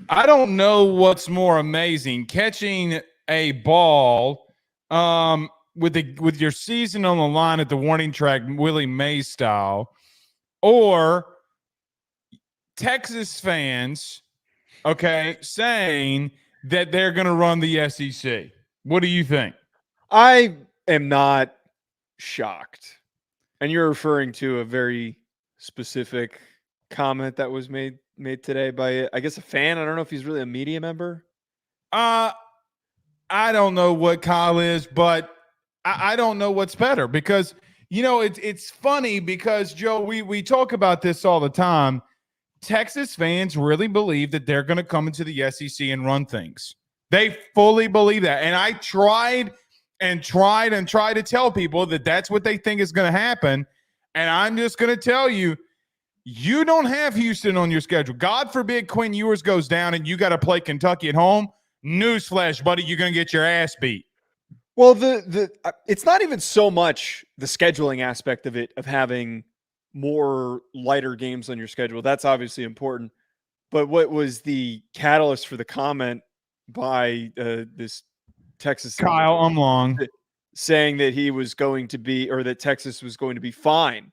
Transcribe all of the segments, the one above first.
I don't know what's more amazing, catching a ball with your season on the line at the warning track, Willie Mays style, or Texas fans, okay, saying that they're going to run the SEC. What do you think? I am not shocked. And you're referring to a very specific comment that was made today by, I guess, a fan. I don't know if he's really a media member. I don't know what Kyle is, but I don't know what's better because, it's funny because, Joe, we talk about this all the time. Texas fans really believe that they're going to come into the SEC and run things. They fully believe that. And I tried to tell people that that's what they think is going to happen. And I'm just going to tell you, you don't have Houston on your schedule. God forbid Quinn Ewers goes down and you got to play Kentucky at home. Newsflash, buddy, you're going to get your ass beat. Well, it's not even so much the scheduling aspect of it, of having more lighter games on your schedule. That's obviously important. But what was the catalyst for the comment by this Texas Kyle Umlong saying that he was going to be, or that Texas was going to be fine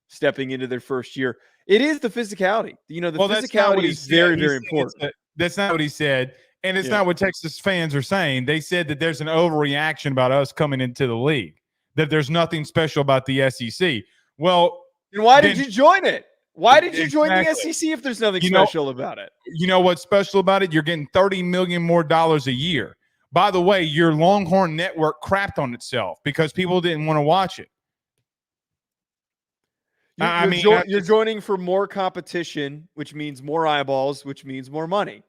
stepping into their first year? It is the physicality. The physicality is very, very important. That's not what he said. And it's not what Texas fans are saying. They said that there's an overreaction about us coming into the league, that there's nothing special about the SEC. Well, then why did you join it? Why did you join the SEC if there's nothing special about it? You know what's special about it? You're getting $30 million more a year. By the way, your Longhorn network crapped on itself because people didn't want to watch it. You're joining for more competition, which means more eyeballs, which means more money.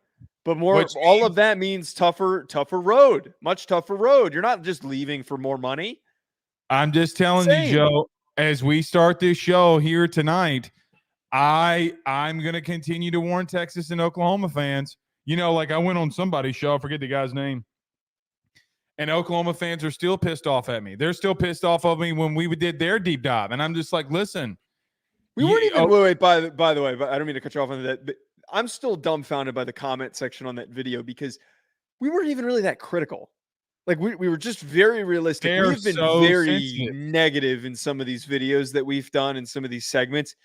But all of that means tougher road, much tougher road. You're not just leaving for more money. I'm just telling you, Joe, as we start this show here tonight, I'm going to continue to warn Texas and Oklahoma fans. Like I went on somebody's show, I forget the guy's name, and Oklahoma fans are still pissed off at me. They're still pissed off of me when we did their deep dive. And I'm just like, listen. We weren't even – wait, by the way, but I don't mean to cut you off on that, but I'm still dumbfounded by the comment section on that video because we weren't even really that critical. Like we were just very realistic. We've been very negative in some of these videos that we've done in some of these segments.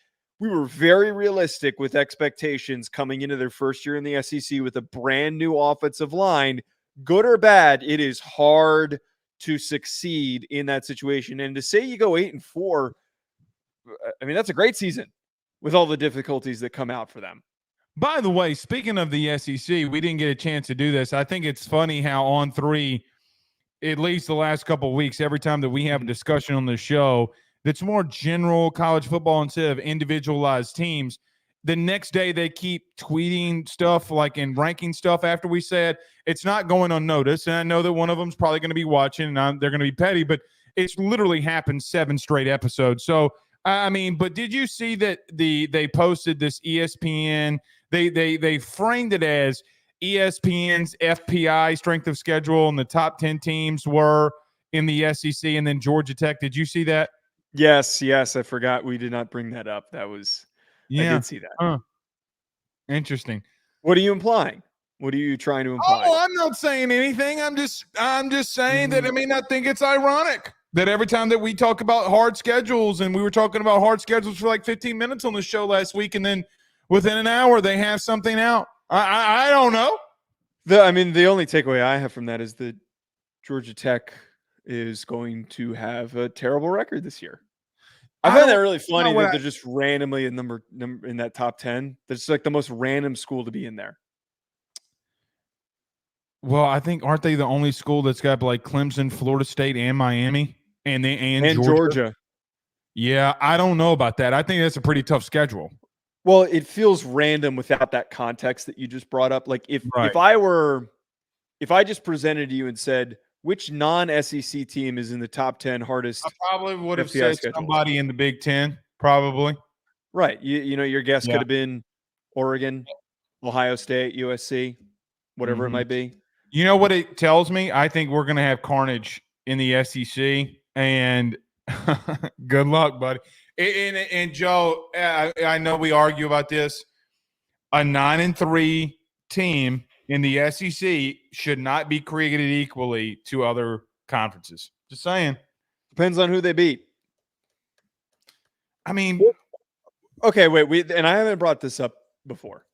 We were very realistic with expectations coming into their first year in the SEC with a brand new offensive line. Good or bad, it is hard to succeed in that situation. And to say you go 8-4, I mean, that's a great season with all the difficulties that come out for them. By the way, speaking of the SEC, we didn't get a chance to do this. I think it's funny how on 3, at least the last couple of weeks, every time that we have a discussion on the show that's more general college football instead of individualized teams, the next day they keep tweeting stuff like and ranking stuff after we said it's not going unnoticed. And I know that one of them's probably going to be watching and they're going to be petty, but it's literally happened 7 straight episodes. So, I mean, but did you see that they posted this ESPN? They framed it as ESPN's FPI strength of schedule, and the top 10 teams were in the SEC, and then Georgia Tech. Did you see that? Yes. I forgot we did not bring that up. I did see that. Interesting. What are you implying? What are you trying to imply? Oh, I'm not saying anything. I'm just saying that, I mean, I think it's ironic that every time that we talk about hard schedules, and we were talking about hard schedules for like 15 minutes on the show last week, and then within an hour they have something out. I don't know. The only takeaway I have from that is that Georgia Tech is going to have a terrible record this year. I find that really funny that they're just randomly a number in that top 10. That's like the most random school to be in there. Well, I think aren't they the only school that's got like Clemson, Florida State, and Miami, and Georgia? Yeah, I don't know about that. I think that's a pretty tough schedule. Well, it feels random without that context that you just brought up. Like if I just presented to you and said, which non-SEC team is in the top 10 hardest? I probably would have said somebody in the Big Ten, probably. Right. You know, your guess could have been Oregon, Ohio State, USC, whatever it might be. You know what it tells me? I think we're going to have carnage in the SEC, and good luck, buddy. And Joe, I know we argue about this. A 9-3 team in the SEC should not be created equally to other conferences. Just saying. Depends on who they beat. I mean, okay, wait. And I haven't brought this up before.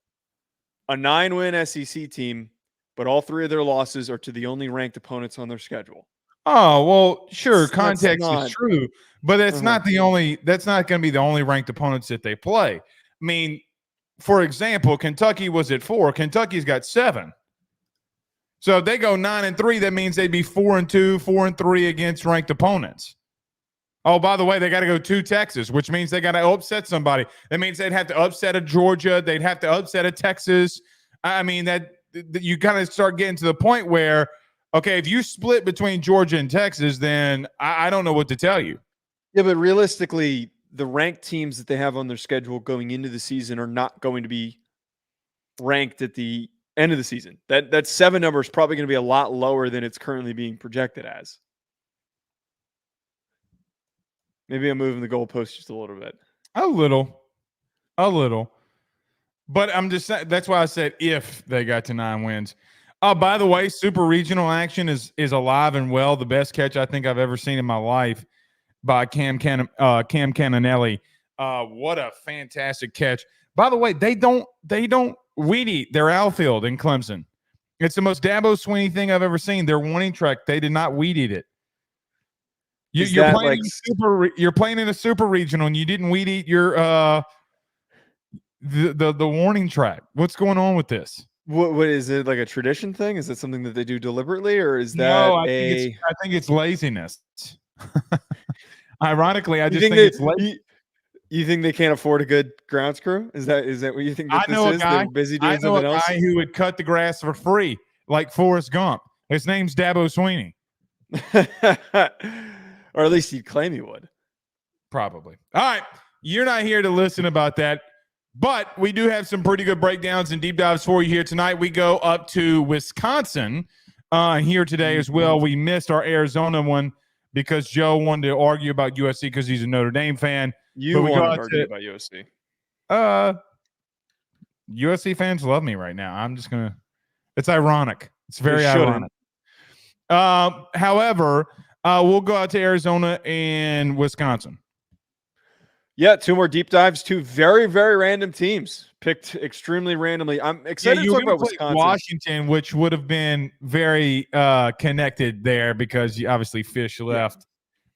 A 9-win SEC team, but all 3 of their losses are to the only ranked opponents on their schedule. Oh, well, sure. Context is true, but that's not the only. That's not going to be the only ranked opponents that they play. I mean, for example, Kentucky was at 4. Kentucky's got 7. So if they go 9-3, that means they'd be 4-2, 4-3 against ranked opponents. Oh, by the way, they got to go to Texas, which means they got to upset somebody. That means they'd have to upset a Georgia. They'd have to upset a Texas. I mean, that you kind of start getting to the point where, okay, if you split between Georgia and Texas, then I don't know what to tell you. Yeah, but realistically, the ranked teams that they have on their schedule going into the season are not going to be ranked at the end of the season. That 7 number is probably going to be a lot lower than it's currently being projected as. Maybe I'm moving the goalpost just a little bit. A little. But I'm just saying, that's why I said if they got to 9 wins. Oh, by the way, super regional action is alive and well. The best catch I think I've ever seen in my life by Cam Cananelli. What a fantastic catch. By the way, they don't weed eat their outfield in Clemson. It's the most Dabo Swinney thing I've ever seen. Their warning track, they did not weed eat it. You're playing in a super regional and you didn't weed eat your the warning track. What's going on with this? What is it, like a tradition thing? Is it something that they do deliberately, or is that I think it's laziness. Ironically, I just think it's lazy. You think they can't afford a good grounds crew? Is that what you think that this is? They're busy doing something else? I know a guy who would cut the grass for free, like Forrest Gump. His name's Dabo Swinney. Or at least you'd claim he would. Probably. All right. You're not here to listen about that, but we do have some pretty good breakdowns and deep dives for you here tonight. We go up to Wisconsin here today as well. We missed our Arizona one because Joe wanted to argue about USC because he's a Notre Dame fan. You want to argue about USC. USC fans love me right now. I'm just going to – it's ironic. It's very ironic. However – we'll go out to Arizona and Wisconsin. Yeah, 2 more deep dives. 2 very, very random teams picked extremely randomly. I'm excited to talk about Wisconsin. Washington, which would have been very connected there because obviously Fisch left. Yeah.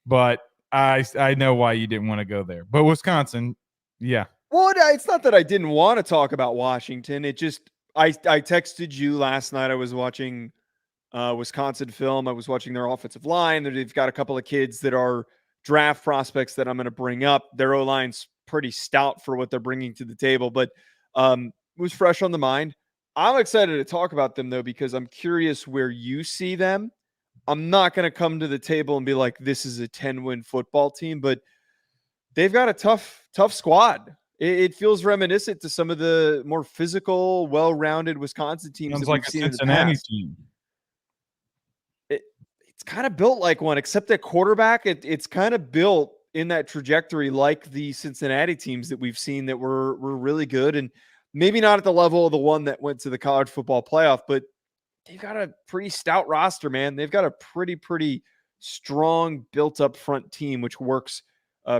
But I know why you didn't want to go there. But Wisconsin, yeah. Well, it's not that I didn't want to talk about Washington. It just I texted you last night. I was watching Wisconsin film. I was watching their offensive line. They've got a couple of kids that are draft prospects that I'm going to bring up. Their O-line's pretty stout for what they're bringing to the table, but it was fresh on the mind. I'm excited to talk about them, though, because I'm curious where you see them. I'm not going to come to the table and be like, this is a 10-win football team, but they've got a tough squad. It feels reminiscent to some of the more physical, well-rounded Wisconsin teams. Sounds like a Cincinnati team. It's kind of built like one, except that quarterback, it's kind of built in that trajectory like the Cincinnati teams that we've seen that were really good, and maybe not at the level of the one that went to the college football playoff, but they've got a pretty stout roster, man. They've got a pretty strong built up front team, which works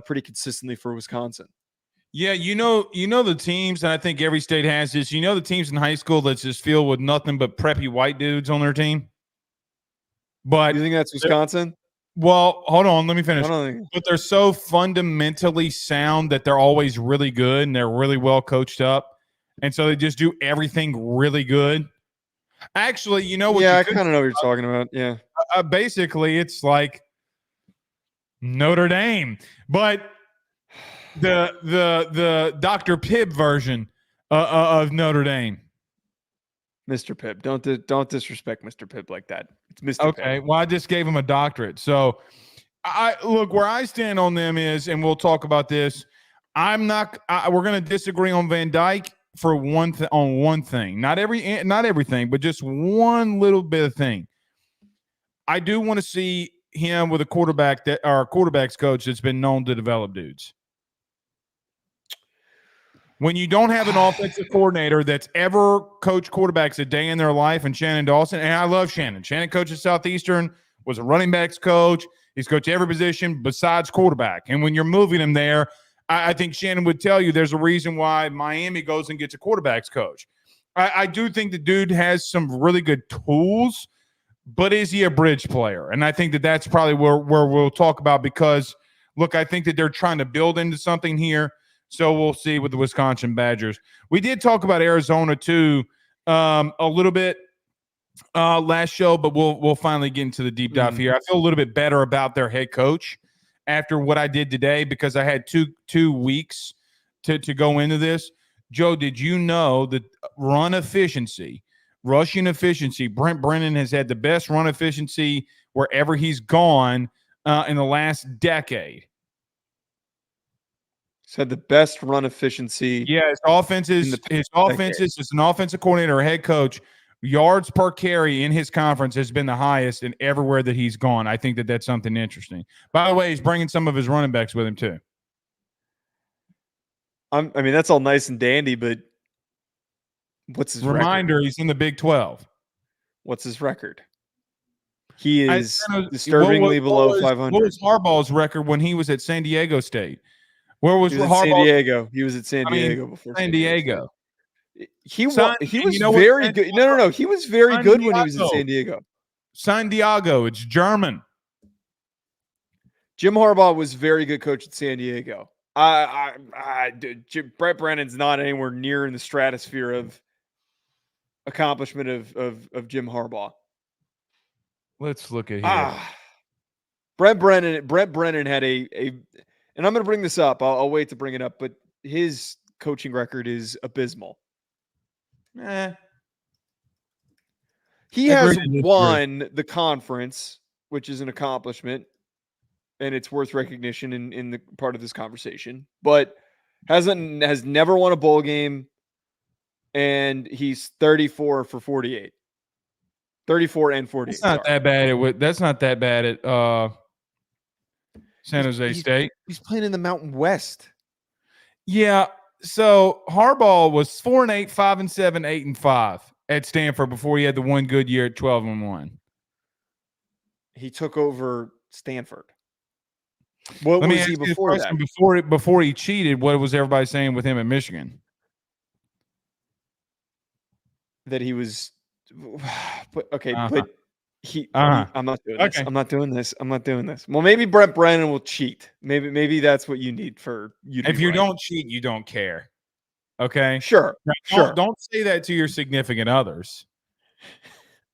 pretty consistently for Wisconsin. Yeah, you know the teams, and I think every state has this. You know the teams in high school that's just filled with nothing but preppy white dudes on their team? But you think that's Wisconsin? Well, hold on. Let me finish. But they're so fundamentally sound that they're always really good and they're really well coached up. And so they just do everything really good. Actually, you know what? Yeah, I kind of know what you're talking about. Yeah. Basically, it's like Notre Dame. But the Dr. Pibb version of Notre Dame. Mr. Pibb. Don't disrespect Mr. Pibb like that. It's Mr. Okay. Pibb. Well, I just gave him a doctorate. So I look where I stand on them is, and we'll talk about this. We're going to disagree on Van Dyke for one thing. Not everything, but just one little bit of thing. I do want to see him with a quarterback's coach that's been known to develop dudes. When you don't have an offensive coordinator that's ever coached quarterbacks a day in their life, and Shannon Dawson, and I love Shannon. Shannon coaches Southeastern, was a running backs coach. He's coached every position besides quarterback. And when you're moving him there, I think Shannon would tell you there's a reason why Miami goes and gets a quarterbacks coach. I do think the dude has some really good tools, but is he a bridge player? And I think that that's probably where we'll talk about because, look, I think that they're trying to build into something here. So we'll see with the Wisconsin Badgers. We did talk about Arizona too a little bit last show, but we'll finally get into the deep dive here. I feel a little bit better about their head coach after what I did today because I had two weeks to go into this. Joe, did you know that rushing efficiency, Brent Brennan has had the best run efficiency wherever he's gone in the last decade? Said the best run efficiency. Yeah, his offenses, as an offensive coordinator or head coach, yards per carry in his conference has been the highest in everywhere that he's gone. I think that that's something interesting. By the way, he's bringing some of his running backs with him too. I mean, that's all nice and dandy, but what's his record? He's in the Big 12. What's his record? He is disturbingly below 500. What was Harbaugh's record when he was at San Diego State? Where was Harbaugh? San Diego. He was at San Diego before. San Diego. He was very good. No. He was very good when he was at San Diego. San Diego. It's German. Jim Harbaugh was very good coach at San Diego. Brett Brennan's not anywhere near in the stratosphere of accomplishment of Jim Harbaugh. Let's look at here. Brett Brennan had and I'm going to bring this up. I'll wait to bring it up, but his coaching record is abysmal. He has won the conference, which is an accomplishment, and it's worth recognition in the part of this conversation, but has never won a bowl game, and he's 34 for 48. 34 and 48. That's not that bad at San Jose State. He's playing in the Mountain West. Yeah. So Harbaugh was 4-8, 5-7, 8-5 at Stanford before he had the one good year at 12-1. He took over Stanford. What was he before that? Before he cheated, what was everybody saying with him at Michigan? That he was okay, but I'm not doing this. I'm not doing this. I'm not doing this. Well, maybe Brett Brennan will cheat. Maybe that's what you need for you to If you don't cheat, you don't care. Okay? Sure. Don't say that to your significant others.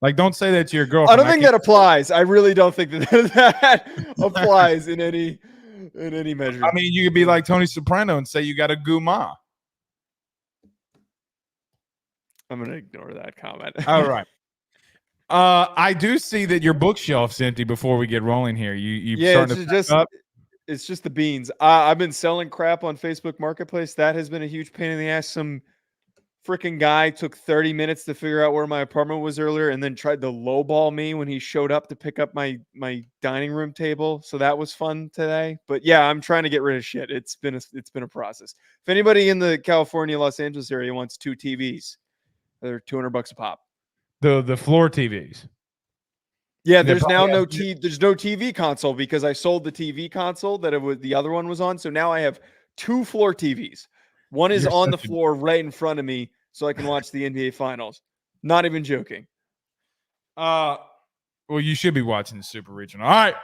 Like, don't say that to your girlfriend. I don't think that applies. I really don't think that applies in any measure. I mean, you could be like Tony Soprano and say you got a guma. I'm going to ignore that comment. All right. I do see that your bookshelf's empty before we get rolling here. It's just the beans. I've been selling crap on Facebook Marketplace. That has been a huge pain in the ass. Some freaking guy took 30 minutes to figure out where my apartment was earlier and then tried to lowball me when he showed up to pick up my dining room table. So that was fun today. But yeah, I'm trying to get rid of shit. It's been a process. If anybody in the California, Los Angeles area wants 2 TVs, they're $200 a pop. The floor TVs. Yeah, there's now no TV console because I sold the TV console that the other one was on. So now I have 2 floor TVs. One is on the floor right in front of me so I can watch the NBA Finals. Not even joking. Well, you should be watching the Super Regional. All right.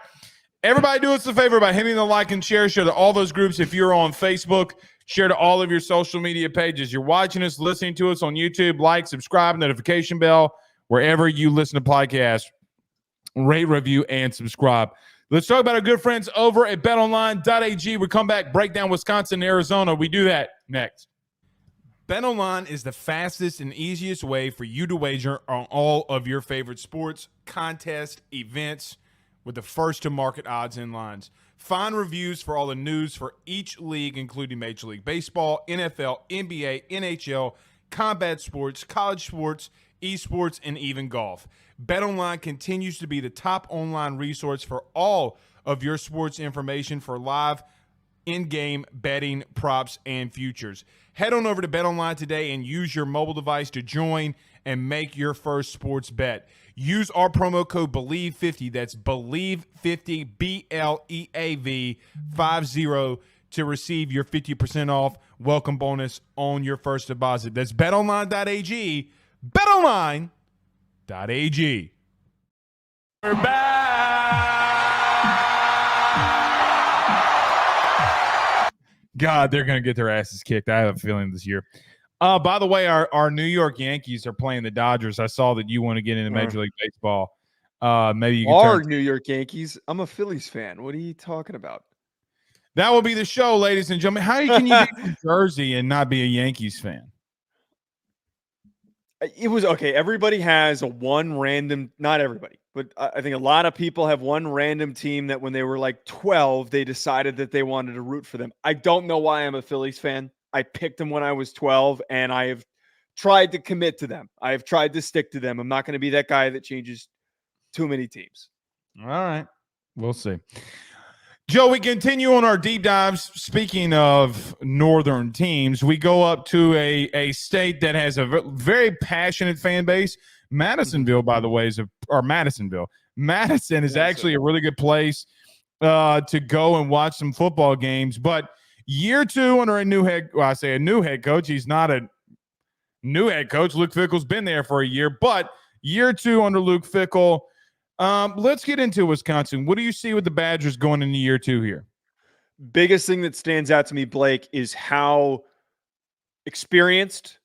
Everybody do us a favor by hitting the like and share to all those groups. If you're on Facebook, share to all of your social media pages. You're watching us, listening to us on YouTube, like, subscribe, notification bell, wherever you listen to podcasts. Rate, review, and subscribe. Let's talk about our good friends over at betonline.ag. We come back, break down Wisconsin and Arizona. We do that next. BetOnline is the fastest and easiest way for you to wager on all of your favorite sports, contests, events with the first-to-market odds and lines. Find reviews for all the news for each league, including Major League Baseball, NFL, NBA, NHL, combat sports, college sports, esports, and even golf. BetOnline continues to be the top online resource for all of your sports information for live in-game betting, props, and futures. Head on over to BetOnline today and use your mobile device to join and make your first sports bet. Use our promo code BELIEVE50, that's BELIEVE50, BLEAV 50, to receive your 50% off welcome bonus on your first deposit. That's betonline.ag, betonline.ag. We're back. God, they're going to get their asses kicked. I have a feeling this year. By the way, our New York Yankees are playing the Dodgers. I saw that you want to get into Major League Baseball. Maybe you can New York Yankees. I'm a Phillies fan. What are you talking about? That will be the show, ladies and gentlemen. How can you be from Jersey and not be a Yankees fan? It was okay. Everybody has not everybody, but I think a lot of people have one random team that when they were like 12, they decided that they wanted to root for them. I don't know why I'm a Phillies fan. I picked them when I was 12, and I have tried to commit to them. I have tried to stick to them. I'm not going to be that guy that changes too many teams. All right. We'll see. Joe, we continue on our deep dives. Speaking of northern teams, we go up to a state that has a very passionate fan base. Madisonville, by the way, Madison is actually a really good place to go and watch some football games. But year two under a new head coach. He's not a new head coach. Luke Fickell's been there for a year. But year two under Luke Fickell, let's get into Wisconsin. What do you see with the Badgers going into year two here? Biggest thing that stands out to me, Blake, is how experienced,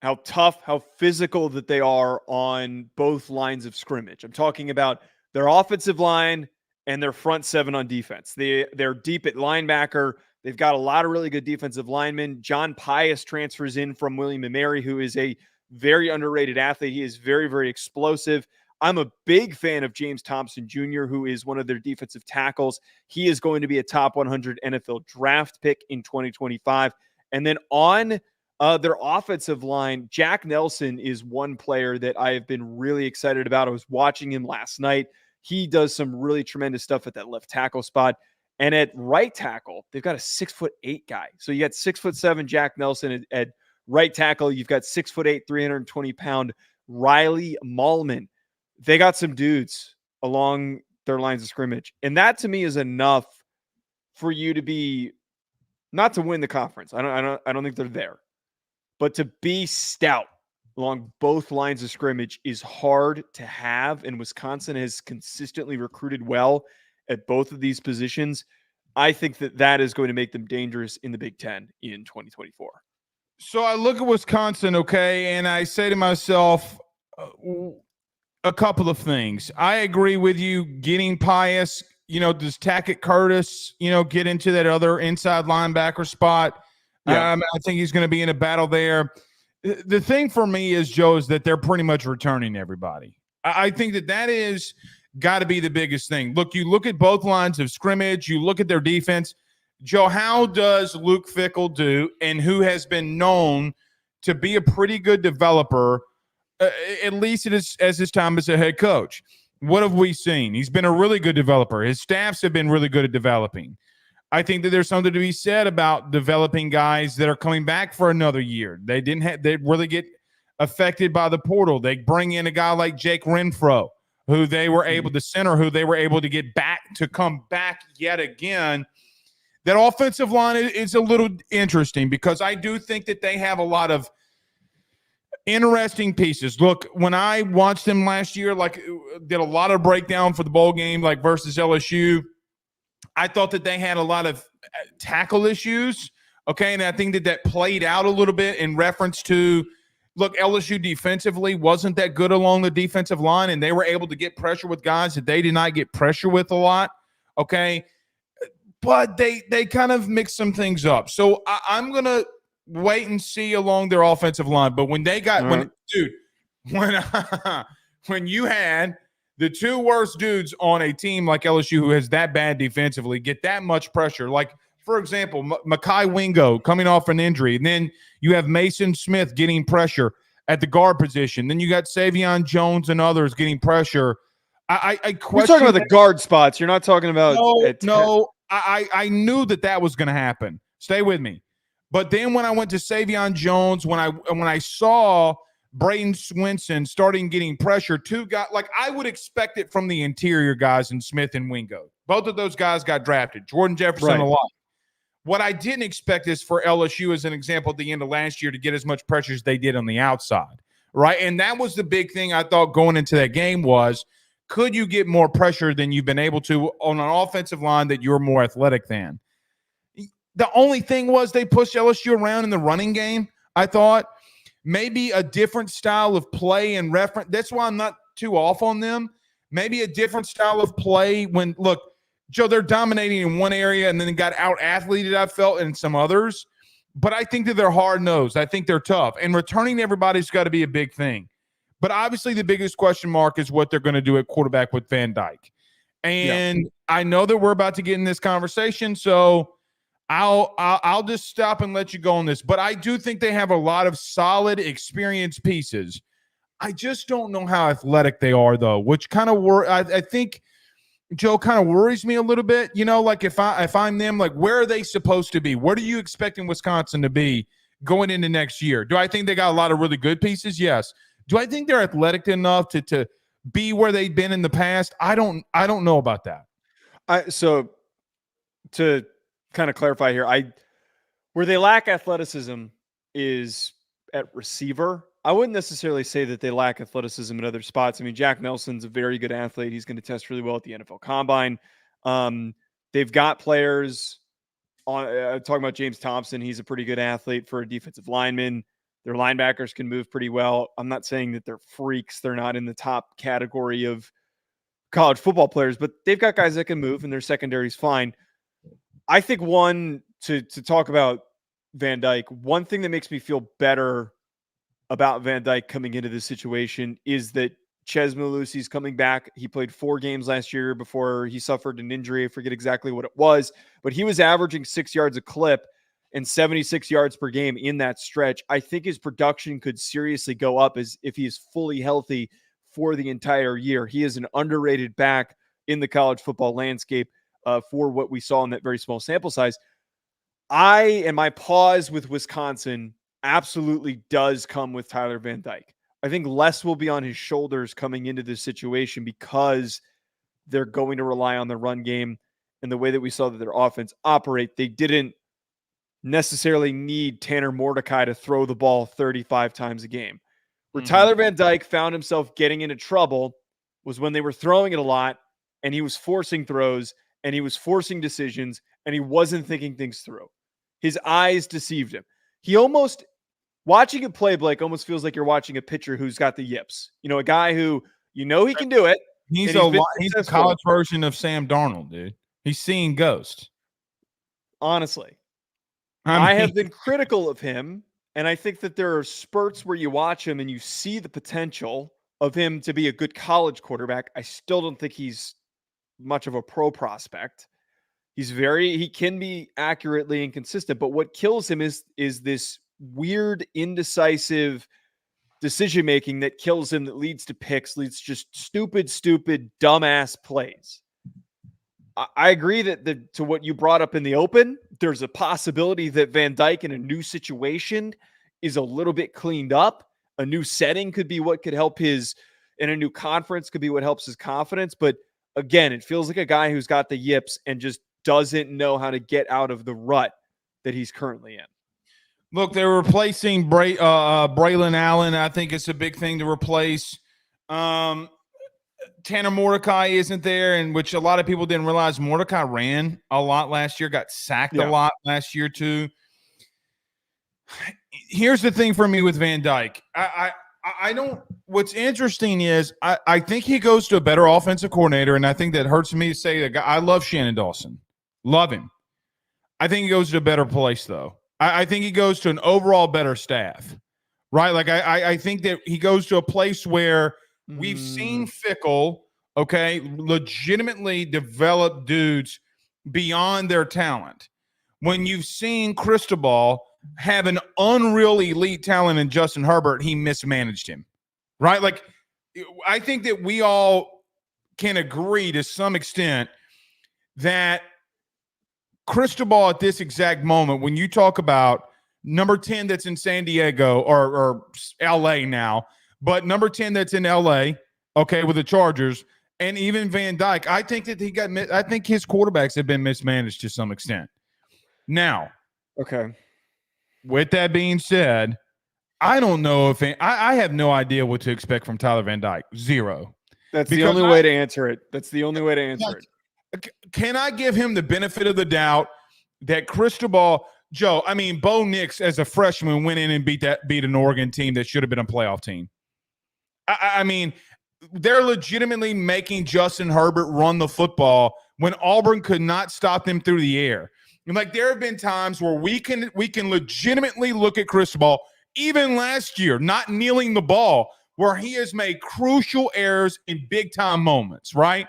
how tough, how physical that they are on both lines of scrimmage. I'm talking about their offensive line and their front seven on defense. They're deep at linebacker. They've got a lot of really good defensive linemen. John Pius transfers in from William & Mary, who is a very underrated athlete. He is very, very explosive. I'm a big fan of James Thompson Jr., who is one of their defensive tackles. He is going to be a top 100 NFL draft pick in 2025. And then on their offensive line, Jack Nelson is one player that I have been really excited about. I was watching him last night. He does some really tremendous stuff at that left tackle spot. And at right tackle, they've got a 6'8" guy. So you got 6'7" Jack Nelson at right tackle. You've got 6'8", 320-pound Riley Mahlman. They got some dudes along their lines of scrimmage. And that to me is enough for you to be not to win the conference. I don't think they're there. But to be stout along both lines of scrimmage is hard to have. And Wisconsin has consistently recruited well at both of these positions. I think that is going to make them dangerous in the Big Ten in 2024. So I look at Wisconsin, okay, and I say to myself, a couple of things. I agree with you. Getting Pius, does Tackett Curtis, get into that other inside linebacker spot? Yeah. I think he's going to be in a battle there. The thing for me is, Joe, is that they're pretty much returning everybody. I think that is got to be the biggest thing. Look, you look at both lines of scrimmage. You look at their defense. Joe, how does Luke Fickell do, and who has been known to be a pretty good developer, at least as his time as a head coach? What have we seen? He's been a really good developer. His staffs have been really good at developing. I think that there's something to be said about developing guys that are coming back for another year. They really get affected by the portal. They bring in a guy like Jake Renfro, who they were able to get back to come back yet again. That offensive line is a little interesting because I do think that they have a lot of interesting pieces. Look, when I watched them last year, did a lot of breakdown for the bowl game, versus LSU, I thought that they had a lot of tackle issues. Okay. And I think that played out a little bit in reference to, look, LSU defensively wasn't that good along the defensive line, and they were able to get pressure with guys that they did not get pressure with a lot. Okay. But they kind of mixed some things up. So I'm going to wait and see along their offensive line. But when they got when you had the two worst dudes on a team like LSU who has that bad defensively get that much pressure, like, for example, Mekhi Wingo coming off an injury, and then you have Mason Smith getting pressure at the guard position. Then you got Savion Jones and others getting pressure. I question. You're talking about the guard spots. You're not talking about I knew that was going to happen. Stay with me. But then when I went to Savion Jones, when I saw Braden Swinson starting getting pressure, two guys, like I would expect it from the interior guys in Smith and Wingo. Both of those guys got drafted. Jordan Jefferson alike. What I didn't expect is for LSU, as an example, at the end of last year to get as much pressure as they did on the outside, right? And that was the big thing I thought going into that game was, could you get more pressure than you've been able to on an offensive line that you're more athletic than? The only thing was they pushed LSU around in the running game. I thought maybe a different style of play and reference. That's why I'm not too off on them. Maybe a different style of play when, look, Joe, they're dominating in one area and then got out-athleted, I felt, in some others. But I think that they're hard-nosed. I think they're tough. And returning to everybody's got to be a big thing. But obviously the biggest question mark is what they're going to do at quarterback with Van Dyke. And I know that we're about to get in this conversation, so I'll just stop and let you go on this. But I do think they have a lot of solid, experienced pieces. I just don't know how athletic they are, though, which kind of I think – Joe, kind of worries me a little bit. You know, like if I'm them, like where are they supposed to be? What are you expecting Wisconsin to be going into next year? Do I think they got a lot of really good pieces? Yes. Do I think they're athletic enough to be where they've been in the past? I don't know about that. So to kind of clarify here, where they lack athleticism is at receiver. I wouldn't necessarily say that they lack athleticism in other spots. I mean, Jack Nelson's a very good athlete. He's going to test really well at the NFL Combine. They've got players on talking about James Thompson. He's a pretty good athlete for a defensive lineman. Their linebackers can move pretty well. I'm not saying that they're freaks. They're not in the top category of college football players, but they've got guys that can move and their secondary is fine. I think to talk about Van Dyke, one thing that makes me feel better about Van Dyke coming into this situation is that Ches Malusi's coming back. He played 4 games last year before he suffered an injury. I forget exactly what it was, but he was averaging 6 yards a clip and 76 yards per game in that stretch. I think his production could seriously go up as if he is fully healthy for the entire year. He is an underrated back in the college football landscape for what we saw in that very small sample size. My pause with Wisconsin absolutely does come with Tyler Van Dyke. I think less will be on his shoulders coming into this situation because they're going to rely on the run game and the way that we saw that their offense operate. They didn't necessarily need Tanner Mordecai to throw the ball 35 times a game. Where Tyler Van Dyke found himself getting into trouble was when they were throwing it a lot and he was forcing throws and he was forcing decisions and he wasn't thinking things through. His eyes deceived him. Watching him play, Blake, almost feels like you're watching a pitcher who's got the yips. You know, a guy who, he can do it. He's a college version of Sam Darnold, dude. He's seeing ghosts. Honestly. I have been critical of him, and I think that there are spurts where you watch him and you see the potential of him to be a good college quarterback. I still don't think he's much of a pro prospect. He can be accurately inconsistent, but what kills him is this weird, indecisive decision-making that kills him, that leads to picks, leads to just stupid, dumbass plays. I agree that to what you brought up in the open, there's a possibility that Van Dyke in a new situation is a little bit cleaned up. A new setting could be what could help in a new conference could be what helps his confidence. But again, it feels like a guy who's got the yips and just doesn't know how to get out of the rut that he's currently in. Look, they're replacing Braylon Allen. I think it's a big thing to replace. Tanner Mordecai isn't there, and which a lot of people didn't realize Mordecai ran a lot last year, got sacked a lot last year too. Here's the thing for me with Van Dyke. I don't – what's interesting is I think he goes to a better offensive coordinator, and I think that hurts me to say that I love Shannon Dawson. Love him. I think he goes to a better place, though. I think he goes to an overall better staff, right? Like I think that he goes to a place where we've seen Fickell, legitimately develop dudes beyond their talent. When you've seen Cristobal have an unreal elite talent in Justin Herbert, he mismanaged him, right? Like I think that we all can agree to some extent that Cristobal at this exact moment, when you talk about number 10 that's in San Diego or LA now, but number 10 that's in LA, okay, with the Chargers, and even Van Dyke, I think that I think his quarterbacks have been mismanaged to some extent. Now, okay. With that being said, I don't know if I have no idea what to expect from Tyler Van Dyke. Zero. That's the only way to answer it. That's the only way to answer it. Can I give him the benefit of the doubt that Cristobal, Joe, I mean, Bo Nix as a freshman went in and beat an Oregon team that should have been a playoff team. I mean, they're legitimately making Justin Herbert run the football when Auburn could not stop them through the air. And like there have been times where we can legitimately look at Cristobal, even last year, not kneeling the ball, where he has made crucial errors in big-time moments, right?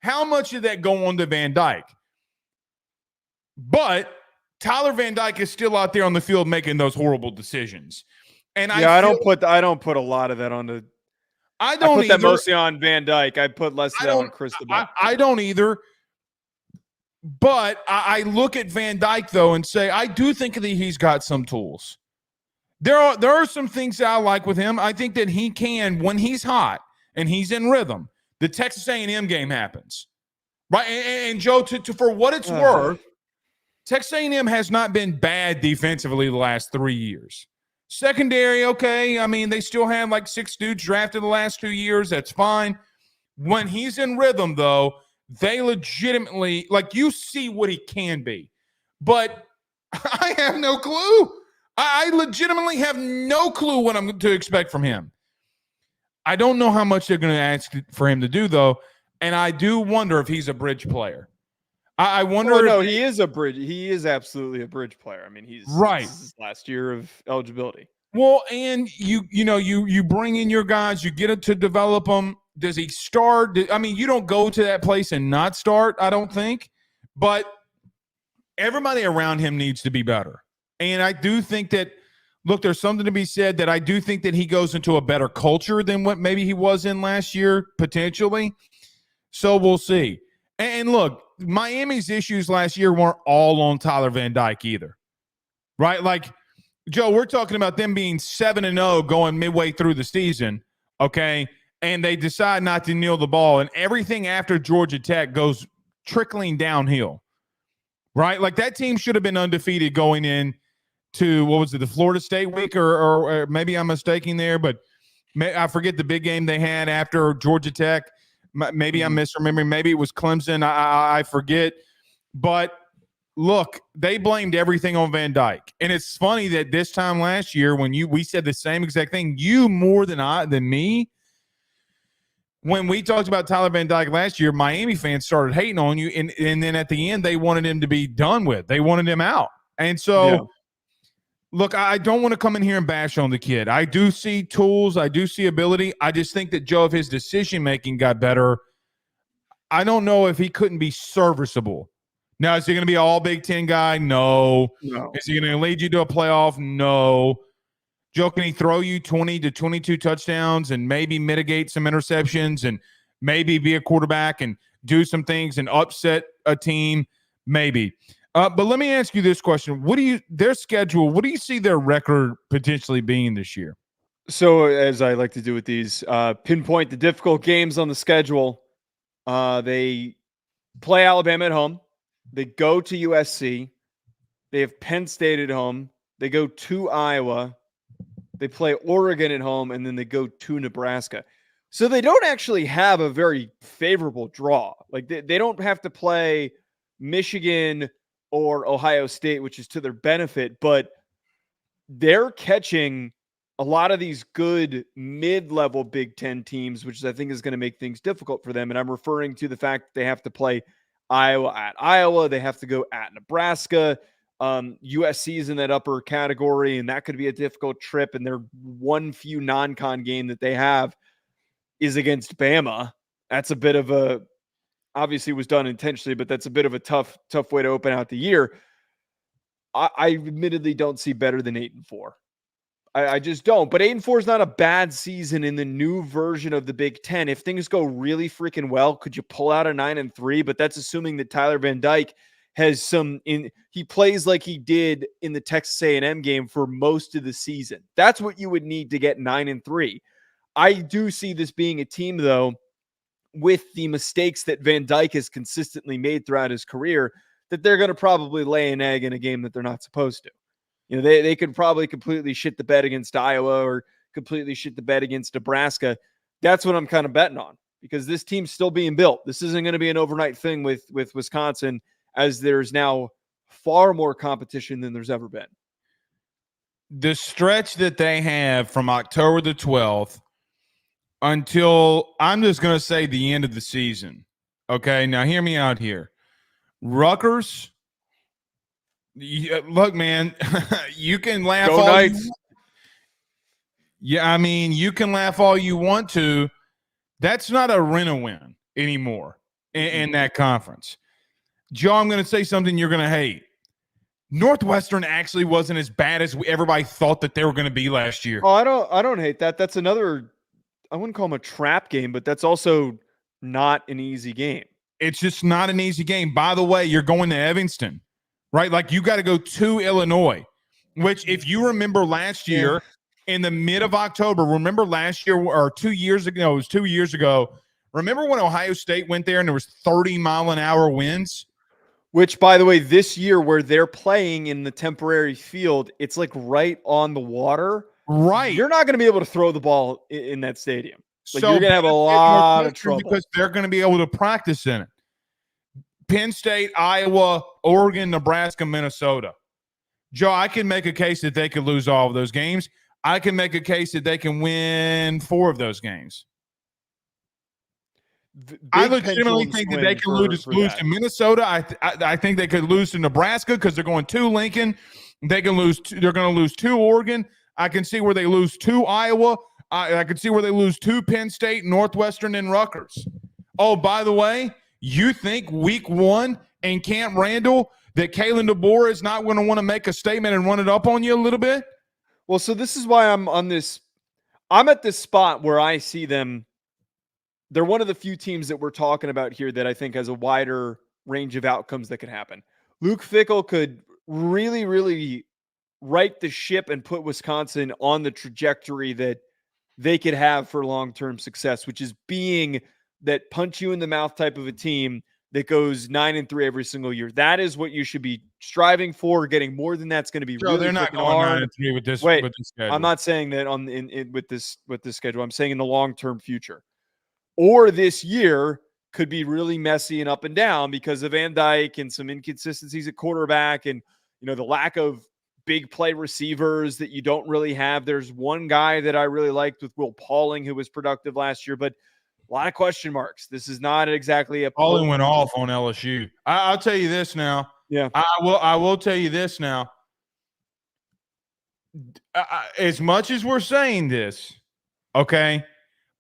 How much did that go on to Van Dyke? But Tyler Van Dyke is still out there on the field making those horrible decisions. And I don't put a lot of that on the I put that mostly on Van Dyke. I put less of that on Cristobal. I don't either. But I look at Van Dyke, though, and say, I do think that he's got some tools. There are some things that I like with him. I think that he can, when he's hot and he's in rhythm, the Texas A&M game happens. Right? And Joe, for what it's worth, Texas A&M has not been bad defensively the last 3 years. Secondary, okay. I mean, they still have like 6 dudes drafted the last 2 years. That's fine. When he's in rhythm, though, they legitimately, like, you see what he can be. But I have no clue. I legitimately have no clue what I'm to expect from him. I don't know how much they're going to ask for him to do, though, and I do wonder if he's a bridge player. I wonder. No, he is a bridge. He is absolutely a bridge player. I mean, he's right. This is his last year of eligibility. Well, and you bring in your guys, you get it to develop them. Does he start? I mean, you don't go to that place and not start, I don't think. But everybody around him needs to be better. And I do think that, look, there's something to be said that I do think that he goes into a better culture than what maybe he was in last year, potentially. So we'll see. And look, Miami's issues last year weren't all on Tyler Van Dyke either, right? Like, Joe, we're talking about them being 7-0 going midway through the season, okay? And they decide not to kneel the ball, and everything after Georgia Tech goes trickling downhill, right? Like that team should have been undefeated going in to, what was it, the Florida State week, or maybe I'm mistaken there, but I forget the big game they had after Georgia Tech. Maybe I'm misremembering. Maybe it was Clemson. I forget. But look, they blamed everything on Van Dyke. And it's funny that this time last year when we said the same exact thing, you more than me, when we talked about Tyler Van Dyke last year, Miami fans started hating on you. And then at the end, they wanted him to be done with. They wanted him out. And so, Look, I don't want to come in here and bash on the kid. I do see tools. I do see ability. I just think that, Joe, if his decision-making got better, I don't know if he couldn't be serviceable. Now, is he going to be an all Big Ten guy? No. Is he going to lead you to a playoff? No. Joe, can he throw you 20 to 22 touchdowns and maybe mitigate some interceptions and maybe be a quarterback and do some things and upset a team? Maybe. But let me ask you this question. Their schedule, what do you see their record potentially being this year? So, as I like to do with these, pinpoint the difficult games on the schedule. They play Alabama at home. They go to USC. They have Penn State at home. They go to Iowa. They play Oregon at home, and then they go to Nebraska. So they don't actually have a very favorable draw. Like they don't have to play Michigan or Ohio State, which is to their benefit, but they're catching a lot of these good mid-level Big Ten teams, which I think is going to make things difficult for them. And I'm referring to the fact that they have to play Iowa at Iowa. They have to go at Nebraska. USC is in that upper category, and that could be a difficult trip. And their one few non-con game that they have is against Bama. That's a bit of a, obviously was done intentionally, but that's a bit of a tough way to open out the year. I admittedly don't see better than 8-4. I just don't. But 8-4 is not a bad season in the new version of the Big Ten. If things go really freaking well, could you pull out a 9-3? But that's assuming that Tyler Van Dyke he plays like he did in the Texas A&M game for most of the season. That's what you would need to get 9-3. I do see this being a team, though, with the mistakes that Van Dyke has consistently made throughout his career, that they're going to probably lay an egg in a game that they're not supposed to. You know, they could probably completely shit the bed against Iowa or completely shit the bed against Nebraska. That's what I'm kind of betting on, because this team's still being built. This isn't going to be an overnight thing with Wisconsin, as there's now far more competition than there's ever been. The stretch that they have from October the 12th until, I'm just going to say, the end of the season. Okay, now hear me out here. Rutgers, look, man, you can laugh Go all Knights. you want. Yeah, I mean, you can laugh all you want to. That's not a win anymore in that conference. Joe, I'm going to say something you're going to hate. Northwestern actually wasn't as bad as everybody thought that they were going to be last year. Oh, I don't hate that. That's another, I wouldn't call them a trap game, but that's also not an easy game. It's just not an easy game. By the way, you're going to Evanston, right? Like, you got to go to Illinois, which, if you remember last year in the mid of October, remember last year or 2 years ago, it was 2 years ago. Remember when Ohio State went there and there was 30-mile-an-hour winds? Which, by the way, this year where they're playing in the temporary field, it's like right on the water. Right. You're not going to be able to throw the ball in that stadium. Like, So you're going to have a lot of trouble. Because they're going to be able to practice in it. Penn State, Iowa, Oregon, Nebraska, Minnesota. Joe, I can make a case that they could lose all of those games. I can make a case that they can win 4 of those games. I legitimately think that they can lose to Minnesota. I think they could lose to Nebraska because they're going to Lincoln. They can lose. They're going to lose to Oregon. I can see where they lose to Iowa. I can see where they lose to Penn State, Northwestern, and Rutgers. Oh, by the way, you think week 1 in Camp Randall that Kalen DeBoer is not going to want to make a statement and run it up on you a little bit? Well, so this is why I'm on this. I'm at this spot where I see them. They're one of the few teams that we're talking about here that I think has a wider range of outcomes that could happen. Luke Fickell could really, really right the ship and put Wisconsin on the trajectory that they could have for long-term success, which is being that punch you in the mouth type of a team that goes 9-3 every single year. That is what you should be striving for. Getting more than that's going to be really they're not going 9-3 with this. Wait, with this schedule. I'm not saying that with this schedule. I'm saying in the long-term future. Or this year could be really messy and up and down because of Van Dyke and some inconsistencies at quarterback and, you know, the lack of big play receivers that you don't really have. There's one guy that I really liked with Will Pauling who was productive last year, but a lot of question marks. This is not exactly a Pauling went off on LSU. I'll tell you this now. Yeah, I will tell you this now. As much as we're saying this, okay,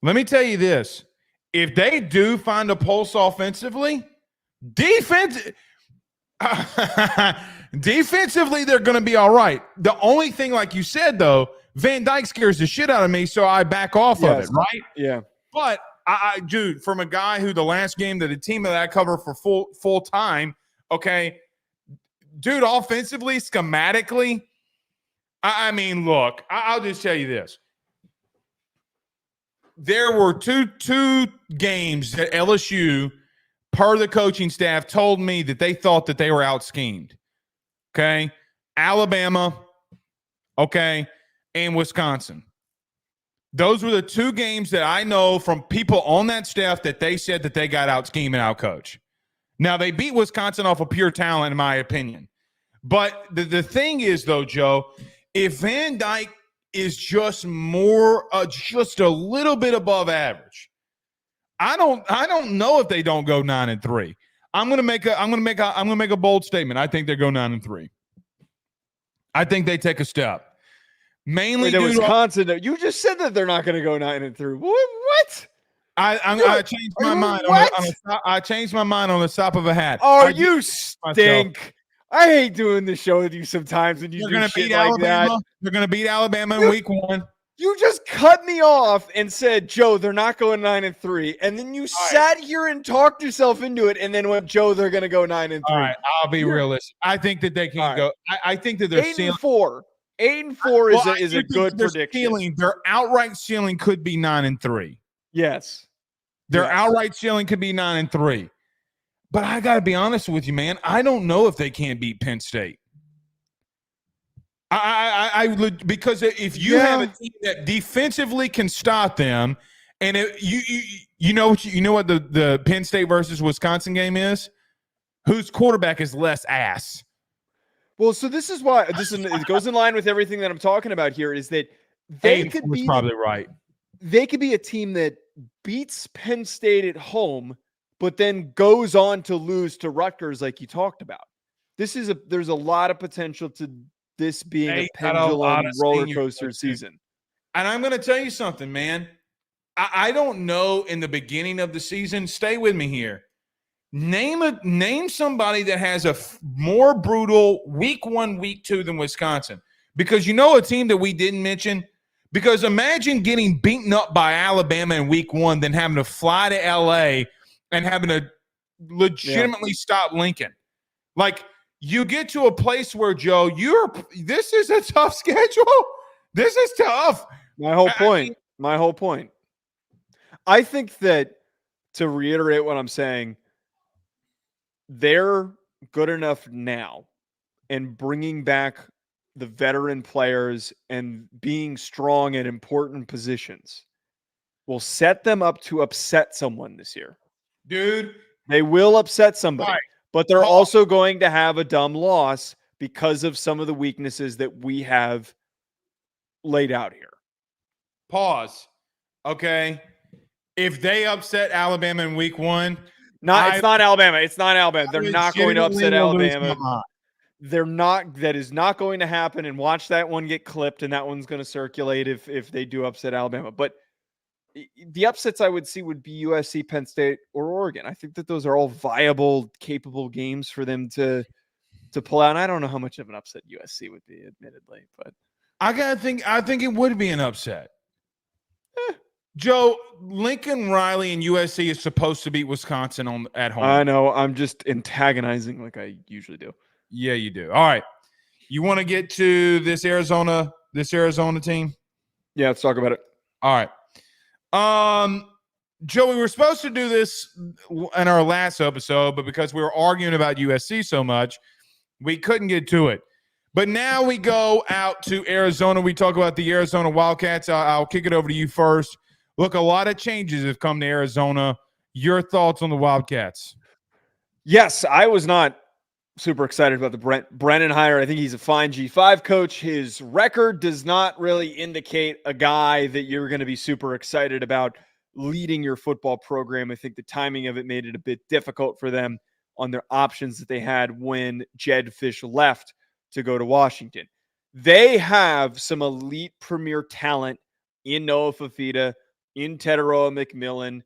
let me tell you this. If they do find a pulse offensively, defensively, they're going to be all right. The only thing, like you said, though, Van Dyke scares the shit out of me, so I back off of it, right? Yeah. But, dude, from a guy who the last game that a team that I cover for full time, okay, dude, offensively, schematically, I mean, look, I'll just tell you this. There were two games that LSU, per the coaching staff, told me that they thought that they were out-schemed. Okay? Alabama, okay, and Wisconsin. Those were the 2 games that I know from people on that staff that they said that they got out-schemed and out-coached. Now, they beat Wisconsin off of pure talent, in my opinion. But the thing is, though, Joe, if Van Dyke is just more, just a little bit above average, I don't know if they don't go 9-3. I'm gonna make a bold statement. I think they go 9-3. I think they take a step. Mainly due Wisconsin. You just said that they're not going to go 9-3. What? I changed my mind. I changed my mind on the top of a hat. Oh, you stink. I hate doing this show with you sometimes when you do shit like that. They're going to beat Alabama in week 1. You just cut me off and said, Joe, they're not going 9-3. And then you sat here and talked yourself into it and then went, Joe, they're going to go 9-3. All right, I'll be realistic. I think that they can go. I think that they're 8-4. 8-4 is a good prediction. Their outright ceiling could be 9-3. Yes. Their outright ceiling could be 9-3. But I got to be honest with you, man. I don't know if they can't beat Penn State. Because if you have a team that defensively can stop them, and you know what the Penn State versus Wisconsin game is, whose quarterback is less ass. Well, so this is why it goes in line with everything that I'm talking about here. Is that they could be probably right. They could be a team that beats Penn State at home, but then goes on to lose to Rutgers, like you talked about. There's a lot of potential to this being a pendulum roller coaster season. And I'm going to tell you something, man. I don't know in the beginning of the season. Stay with me here. Name somebody that has a more brutal week 1, week 2 than Wisconsin. Because a team that we didn't mention. Because imagine getting beaten up by Alabama in week 1, then having to fly to LA and having to legitimately stop Lincoln. Like, you get to a place where, Joe, this is a tough schedule. This is tough. My whole point. I think that, to reiterate what I'm saying, they're good enough now, and bringing back the veteran players and being strong at important positions will set them up to upset someone this year. Dude. They will upset somebody. Right. But they're also going to have a dumb loss because of some of the weaknesses that we have laid out here. Pause. Okay. If they upset Alabama in week 1. It's not Alabama. It's not Alabama. They're not going to upset Alabama. They're not. That is not going to happen. And watch that one get clipped, and that one's going to circulate if they do upset Alabama. But the upsets I would see would be USC, Penn State, or Oregon. I think that those are all viable, capable games for them to pull out. And I don't know how much of an upset USC would be, admittedly, but I think it would be an upset. Joe, Lincoln Riley and USC is supposed to beat Wisconsin at home. I know. I'm just antagonizing like I usually do. Yeah, you do. All right. You want to get to this Arizona team? Yeah, let's talk about it. All right. Joe, we were supposed to do this in our last episode, but because we were arguing about USC so much, we couldn't get to it. But now we go out to Arizona. We talk about the Arizona Wildcats. I'll kick it over to you first. Look, a lot of changes have come to Arizona. Your thoughts on the Wildcats? Yes, I was not super excited about the Brennan hire. I think he's a fine G5 coach. His record does not really indicate a guy that you're going to be super excited about leading your football program. I think the timing of it made it a bit difficult for them on their options that they had when Jedd Fisch left to go to Washington. They have some elite premier talent in Noah Fifita, in Tetairoa McMillan,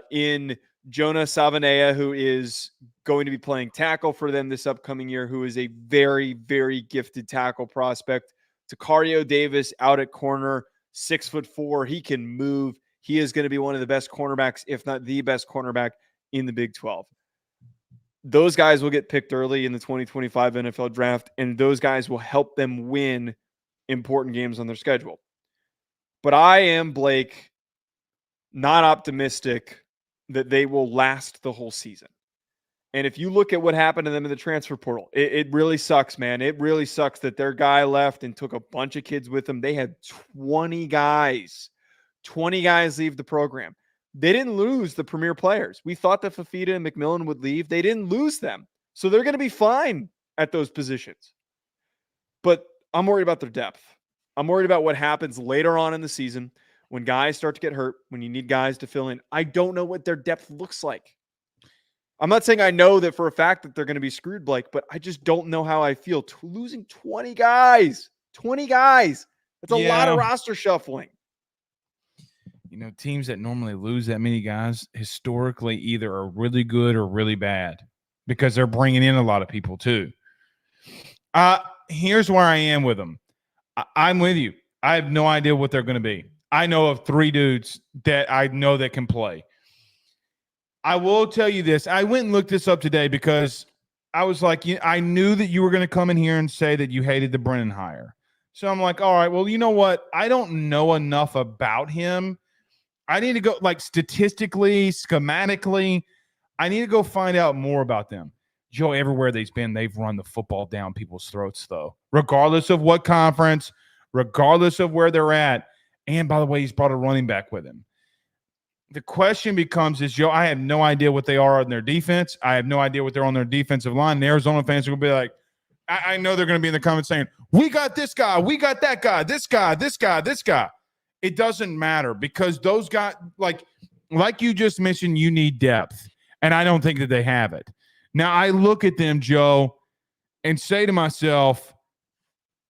in Jonah Savanea, who is going to be playing tackle for them this upcoming year, who is a very, very gifted tackle prospect. Tacario Davis out at corner, 6'4". He can move. He is going to be one of the best cornerbacks, if not the best cornerback in the Big 12. Those guys will get picked early in the 2025 NFL draft, and those guys will help them win important games on their schedule. But I am, Blake, not optimistic that they will last the whole season. And if you look at what happened to them in the transfer portal, it really sucks, man. It really sucks that their guy left and took a bunch of kids with him. They had 20 guys leave the program. They didn't lose the premier players. We thought that Fifita and McMillan would leave. They didn't lose them. So they're going to be fine at those positions. But I'm worried about their depth. I'm worried about what happens later on in the season when guys start to get hurt, when you need guys to fill in. I don't know what their depth looks like. I'm not saying I know that for a fact that they're going to be screwed, Blake, but I just don't know how I feel. Losing 20 guys. That's a lot of roster shuffling. Teams that normally lose that many guys historically either are really good or really bad because they're bringing in a lot of people too. Here's where I am with them. I'm with you. I have no idea what they're going to be. I know of 3 dudes that I know that can play. I will tell you this. I went and looked this up today because I was like, I knew that you were going to come in here and say that you hated the Brennan hire. So I'm like, all right, well, you know what? I don't know enough about him. I need to go, like, statistically, schematically, I need to go find out more about them. Joe, everywhere they've been, they've run the football down people's throats, though, regardless of what conference, regardless of where they're at. And by the way, he's brought a running back with him. The question becomes is, Joe, I have no idea what they are on their defense. I have no idea what they're on their defensive line. And Arizona fans are going to be like, I know they're going to be in the comments saying, we got this guy, we got that guy, this guy, this guy, this guy. It doesn't matter because those guys, like you just mentioned, you need depth. And I don't think that they have it. Now, I look at them, Joe, and say to myself,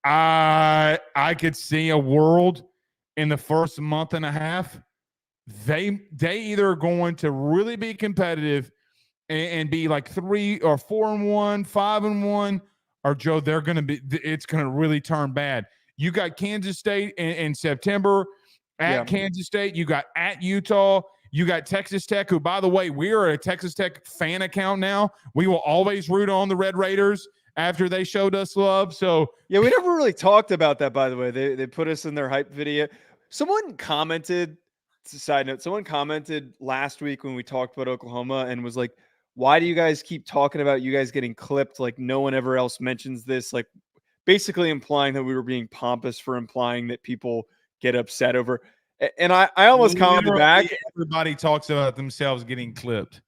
I could see a world in the first month and a half. They either are going to really be competitive and be like 3 or 4-1, 5-1, or Joe, they're going to be. It's going to really turn bad. You got Kansas State in September at Kansas State. You got at Utah. You got Texas Tech, who, by the way, we are a Texas Tech fan account now. We will always root on the Red Raiders after they showed us love. So yeah, we never really talked about that, by the way. They put us in their hype video. Someone commented, side note, someone commented last week when we talked about Oklahoma and was like, why do you guys keep talking about you guys getting clipped? Like no one ever else mentions this, like basically implying that we were being pompous for implying that people get upset over. And I almost commented back. Everybody talks about themselves getting clipped.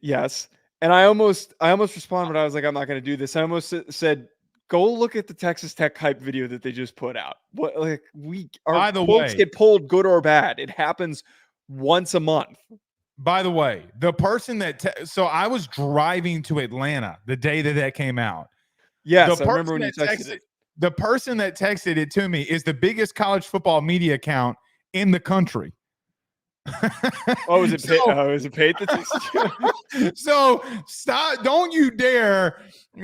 Yes. And I almost responded, but I was like, I'm not going to do this. I almost said, go look at the Texas Tech hype video that they just put out. What, like, our quotes get pulled, good or bad. It happens once a month. By the way, the person that so I was driving to Atlanta the day that came out. Yes, I remember when you texted it. The person that texted it to me is the biggest college football media account in the country. Oh, is it paid? So stop! Don't you dare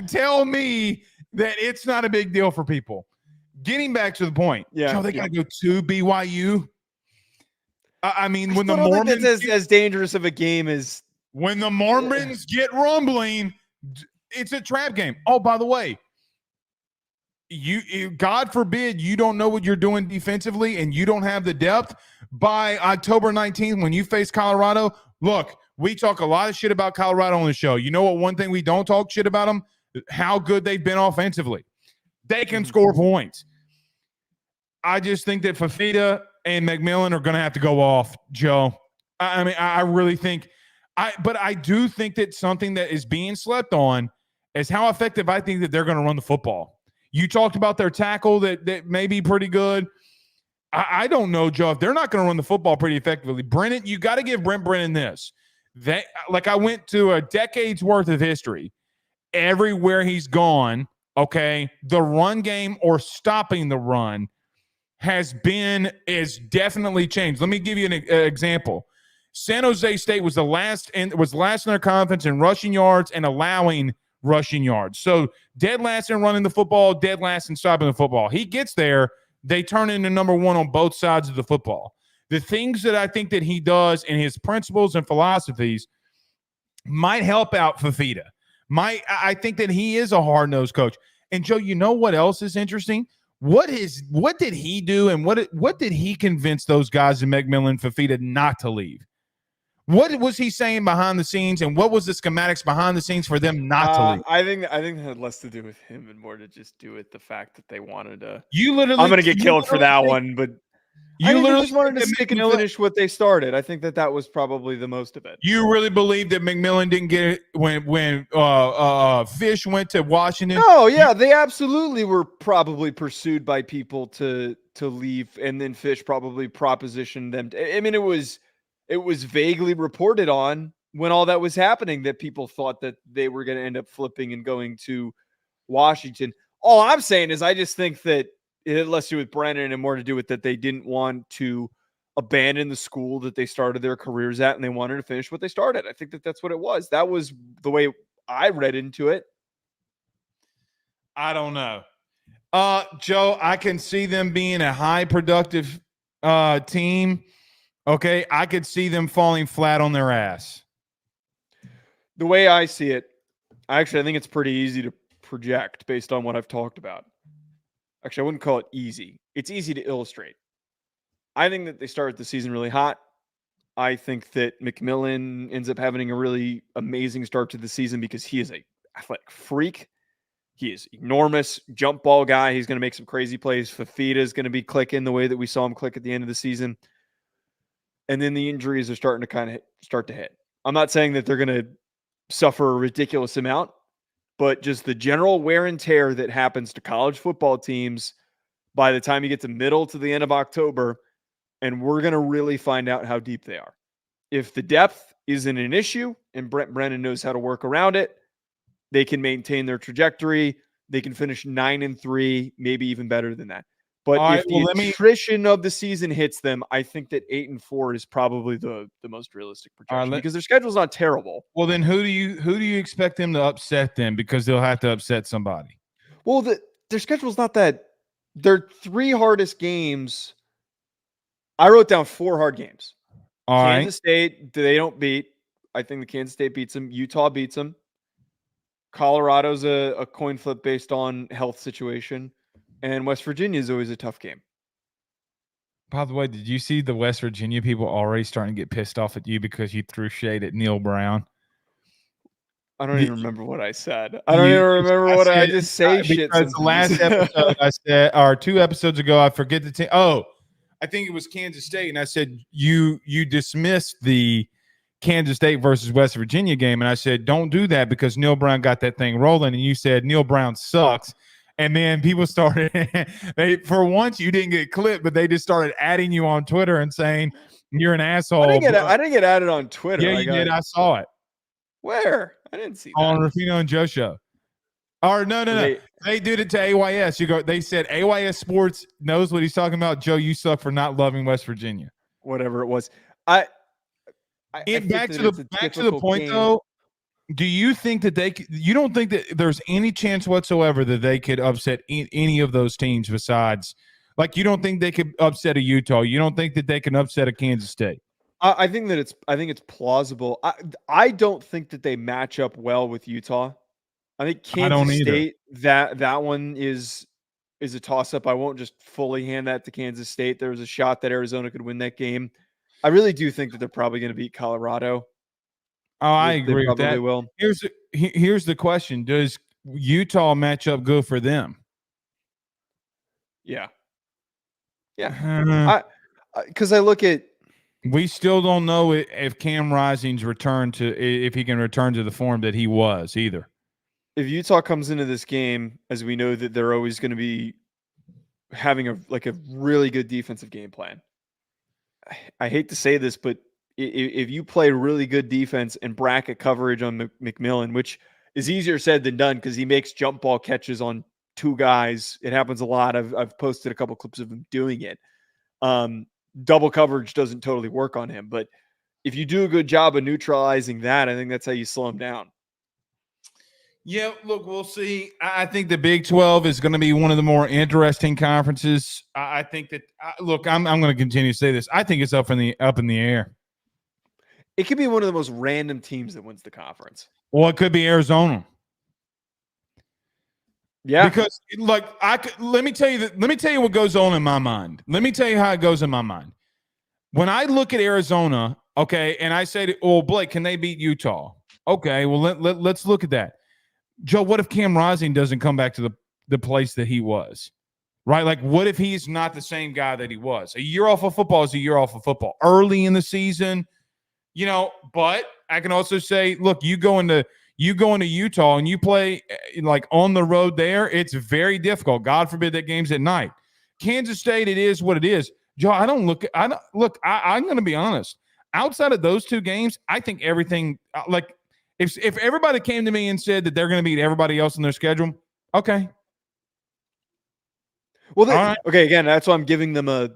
tell me that it's not a big deal for people. Getting back to the point, Joe, they got to go to BYU. I mean, when the Mormons as dangerous of a game as when the Mormons get rumbling, it's a trap game. Oh, by the way, you God forbid you don't know what you're doing defensively and you don't have the depth by October 19th when you face Colorado. Look, we talk a lot of shit about Colorado on the show. You know what? One thing we don't talk shit about them, how good they've been offensively. They can score points. I just think that Fifita and McMillan are going to have to go off, Joe. I mean, I really think but I do think that something that is being slept on is how effective I think that they're going to run the football. You talked about their tackle that may be pretty good. I don't know, Joe, if they're not going to run the football pretty effectively. Brennan, you got to give Brent Brennan this. I went to a decade's worth of history. Everywhere he's gone, okay, the run game or stopping the run is definitely changed. Let me give you an example. San Jose State was last in their conference in rushing yards and allowing rushing yards. So dead last in running the football, dead last in stopping the football. He gets there, they turn into number one on both sides of the football. The things that I think that he does in his principles and philosophies might help out Fifita. I think that he is a hard-nosed coach. And Joe, you know what else is interesting? What did he do and what did he convince those guys in McMillan, Fifita not to leave? What was he saying behind the scenes, and what was the schematics behind the scenes for them not to leave? I think that had less to do with him and more to just do with the fact that they wanted to. I'm going to get killed for that one, but they just wanted to stick and finish what they started. I think that was probably the most of it. You really believe that McMillan didn't get it when Fisch went to Washington? Oh yeah, they absolutely were probably pursued by people to leave, and then Fisch probably propositioned them. I mean, it was vaguely reported on when all that was happening that people thought that they were going to end up flipping and going to Washington. All I'm saying is I just think that it had less to do with Brennan and more to do with that they didn't want to abandon the school that they started their careers at, and they wanted to finish what they started. I think that that's what it was. That was the way I read into it. I don't know. Joe, I can see them being a high productive team. Okay, I could see them falling flat on their ass. The way I see it, I think it's pretty easy to project based on what I've talked about. Actually, I wouldn't call it easy. It's easy to illustrate. I think that they start the season really hot. I think that McMillan ends up having a really amazing start to the season because he is a athletic freak. He is enormous jump ball guy. He's going to make some crazy plays. Fifita is going to be clicking the way that we saw him click at the end of the season. And then the injuries are starting to kind of start to hit. I'm not saying that they're going to suffer a ridiculous amount, but just the general wear and tear that happens to college football teams by the time you get to middle to the end of October, and we're going to really find out how deep they are. If the depth isn't an issue and Brent Brennan knows how to work around it, they can maintain their trajectory. They can finish 9-3, maybe even better than that. But if the attrition of the season hits them, I think that 8-4 is probably the most realistic projection because their schedule's not terrible. Well, then who do you expect them to upset then? Because they'll have to upset somebody. Well, their schedule's not that. Their 3 hardest games. I wrote down 4 hard games. Kansas State, they don't beat. I think the Kansas State beats them. Utah beats them. Colorado's a coin flip based on health situation. And West Virginia is always a tough game. By the way, did you see the West Virginia people already starting to get pissed off at you because you threw shade at Neil Brown? I don't even remember what I said. I don't even remember what I just say shit. Because the last episode I said, or 2 episodes ago, I forget the team. Oh, I think it was Kansas State. And I said, you dismissed the Kansas State versus West Virginia game. And I said, don't do that because Neil Brown got that thing rolling. And you said, Neil Brown sucks. And then people started, for once you didn't get clipped, but they just started adding you on Twitter and saying you're an asshole. I didn't get added on Twitter. Yeah, you did. I saw it. Where? I didn't see that. On Ruffino and Joe show. Or no. They did it to AYS. They said AYS Sports knows what he's talking about. Joe, you suck for not loving West Virginia. Whatever it was. Back to the point game. Though. Do you think that you don't think that there's any chance whatsoever that they could upset any of those teams besides, like, you don't think they could upset a Utah? You don't think that they can upset a Kansas State? I think it's plausible. I don't think that they match up well with Utah. I think Kansas State, that one is a toss-up. I won't just fully hand that to Kansas State. There was a shot that Arizona could win that game. I really do think that they're probably going to beat Colorado. Oh, I agree with that. Will. Here's the question: does Utah match up good for them? Yeah. Because I look at. We still don't know if Cam Rising's if he can return to the form that he was either. If Utah comes into this game, as we know that they're always going to be having a really good defensive game plan. I hate to say this, but if you play really good defense and bracket coverage on McMillan, which is easier said than done because he makes jump ball catches on 2 guys. It happens a lot. I've posted a couple clips of him doing it. Double coverage doesn't totally work on him, but if you do a good job of neutralizing that, I think that's how you slow him down. Yeah, look, we'll see. I think the Big 12 is going to be one of the more interesting conferences. I think that look, I'm going to continue to say this. I think it's up in the air. It could be one of the most random teams that wins the conference. Well, it could be Arizona. Yeah, because let me tell you what goes on in my mind. Let me tell you how it goes in my mind. When I look at Arizona, okay, and I say, "Oh, Blake, can they beat Utah?" Okay, well let's look at that. Joe, what if Cam Rising doesn't come back to the place that he was? Right? Like, what if he's not the same guy that he was? A year off of football is a year off of football. Early in the season, but I can also say, look, you go into Utah and you play like on the road there, it's very difficult. God forbid that game's at night. Kansas State, it is what it is. Joe, I'm going to be honest. Outside of those 2 games, I think everything if everybody came to me and said that they're going to beat everybody else in their schedule, okay. Well, okay, again, that's why I'm giving them they're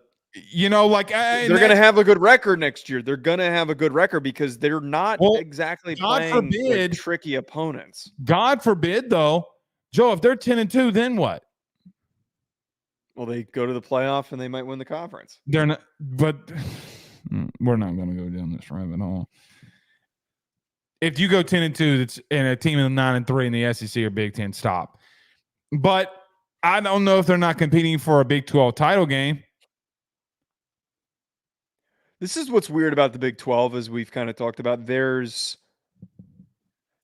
going to have a good record next year. They're going to have a good record because they're not exactly playing tricky opponents. God forbid, though, Joe, if they're 10-2, then what? Well, they go to the playoff and they might win the conference. They're not, but we're not going to go down this rabbit hole. If you go 10-2, that's in a team in 9-3 in the SEC or Big Ten, stop. But I don't know if they're not competing for a Big 12 title game. This is what's weird about the Big 12, as we've kind of talked about. There's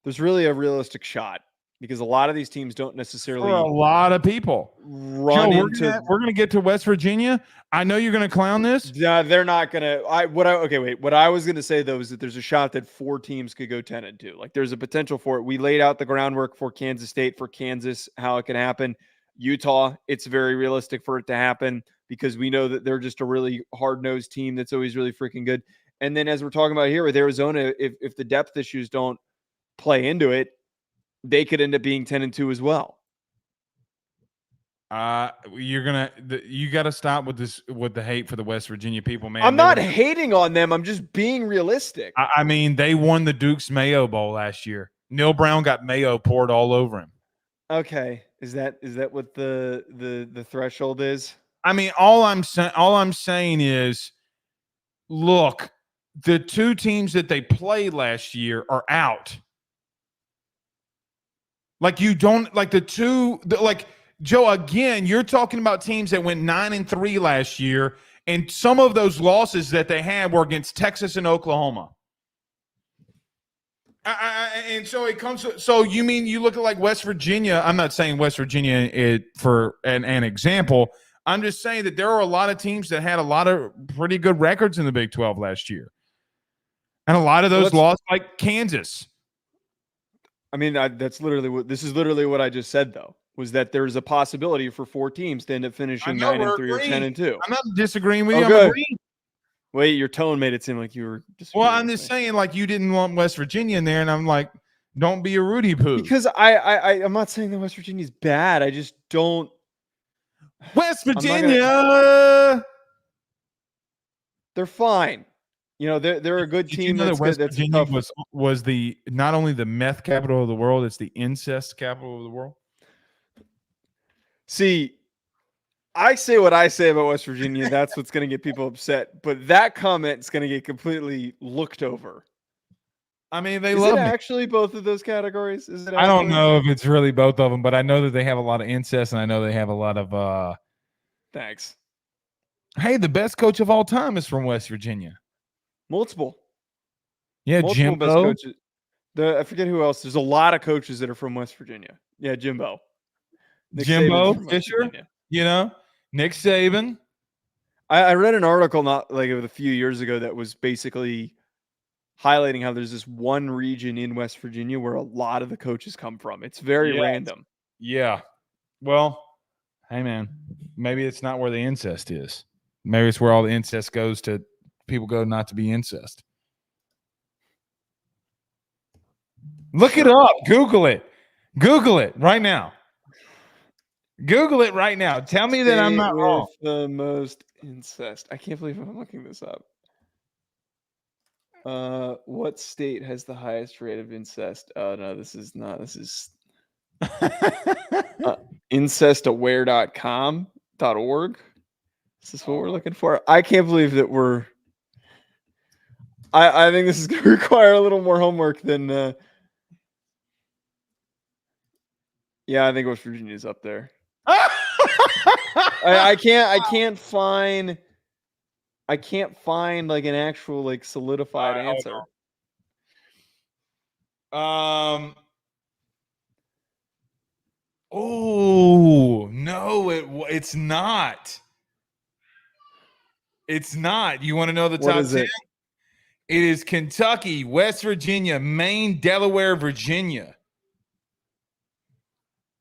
really a realistic shot because a lot of these teams don't necessarily. For a lot of people, run Joe, into. We're gonna get to West Virginia. I know you're gonna clown this. Yeah, they're not gonna. What I was gonna say though is that there's a shot that 4 teams could go 10-2. Like there's a potential for it. We laid out the groundwork for Kansas State, for Kansas, how it can happen. Utah, it's very realistic for it to happen because we know that they're just a really hard-nosed team that's always really freaking good. And then as we're talking about here with Arizona, if the depth issues don't play into it, they could end up being 10-2 as well. You got to stop with this, with the hate for the West Virginia people, man. I'm not hating on them. I'm just being realistic. I mean, they won the Duke's Mayo Bowl last year. Neil Brown got mayo poured all over him. Okay, is that what the threshold is? I mean, all I'm saying is, look, the 2 teams that they played last year are out. Like you don't like like Joe, again, you're talking about teams that went 9-3 last year, and some of those losses that they had were against Texas and Oklahoma. And so it comes to, so you mean you look at like West Virginia. I'm not saying West Virginia for an example. I'm just saying that there are a lot of teams that had a lot of pretty good records in the Big 12 last year. And a lot of those lost, like Kansas. I mean, this is literally what I just said, though, was that there's a possibility for 4 teams to end up finishing 9-3 or 10-2. I'm not disagreeing with you. I'm agreeing. Wait, your tone made it seem like you were disagreeing. Well, I'm just saying, like, you didn't want West Virginia in there, and I'm like, don't be a Rudy poo. Because I'm not saying that West Virginia's bad. I just don't. West Virginia, they're fine. You know, they're a good team. You know that West Virginia was the not only the meth capital of the world, it's the incest capital of the world. See, I say what I say about West Virginia. That's what's going to get people upset. But that comment is going to get completely looked over. I mean, they love actually both of those categories. Is it? I don't know if it's really both of them, but I know that they have a lot of incest, and I know they have a lot of. Thanks. Hey, the best coach of all time is from West Virginia. Multiple. Yeah, Multiple Jimbo. Best coaches. I forget who else. There's a lot of coaches that are from West Virginia. Yeah, Jimbo. Jimbo Fisher. You know, Nick Saban. I read an article not like a few years ago that was basically highlighting how there's this one region in West Virginia where a lot of the coaches come from. It's very random. Yeah. Well, hey man, maybe it's not where the incest is. Maybe it's where all the incest goes to. People go not to be incest. Look it up. Google it. Google it right now. Google it right now. Tell me that I'm not wrong. The most incest. I can't believe I'm looking this up. What state has the highest rate of incest? Oh no, this is not. This is incestaware.com.org. Is this what we're looking for? I can't believe that we're. I think this is going to require a little more homework than. Yeah, I think West Virginia is up there. I can't find like an actual like solidified answer. Oh no, it's not. It's not. You want to know the top 10? It is Kentucky, West Virginia, Maine, Delaware, Virginia.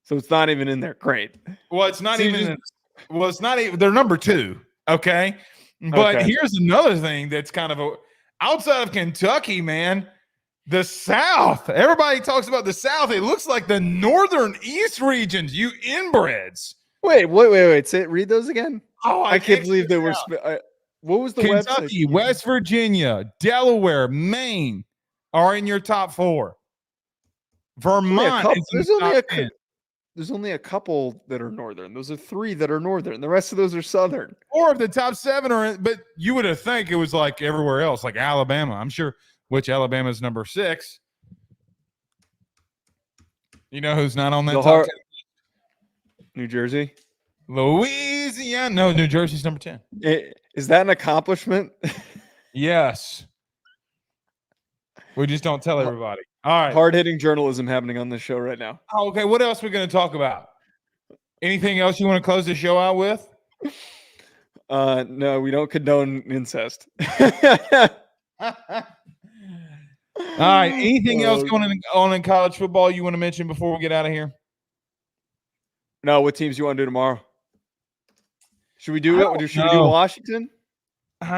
So it's not even in there. Great. Well, it's not even. It's not even. They're number 2. Okay. But here's another thing that's kind of outside of Kentucky, man. The South. Everybody talks about the South. It looks like the northern East regions. You inbreds. Wait. Read those again. Oh, I can't believe they were. What was the Kentucky, website? West Virginia, Delaware, Maine are in your top 4. Vermont is in the top 10. there's only a couple that are northern. Those are 3 that are northern. The rest of those are southern. 4 of the top 7 are in, but you would have think it was like everywhere else, like Alabama. I'm sure which Alabama is number 6. You know who's not on that top 10? New Jersey? Louisiana. No, New Jersey's number 10. Is that an accomplishment? Yes. We just don't tell everybody. All right. Hard-hitting journalism happening on this show right now. Oh, okay, what else are we going to talk about? Anything else you want to close the show out with? No, we don't condone incest. All right. Anything else going on in college football you want to mention before we get out of here? No, what teams you want to do tomorrow? Should we do it? Should we do Washington? We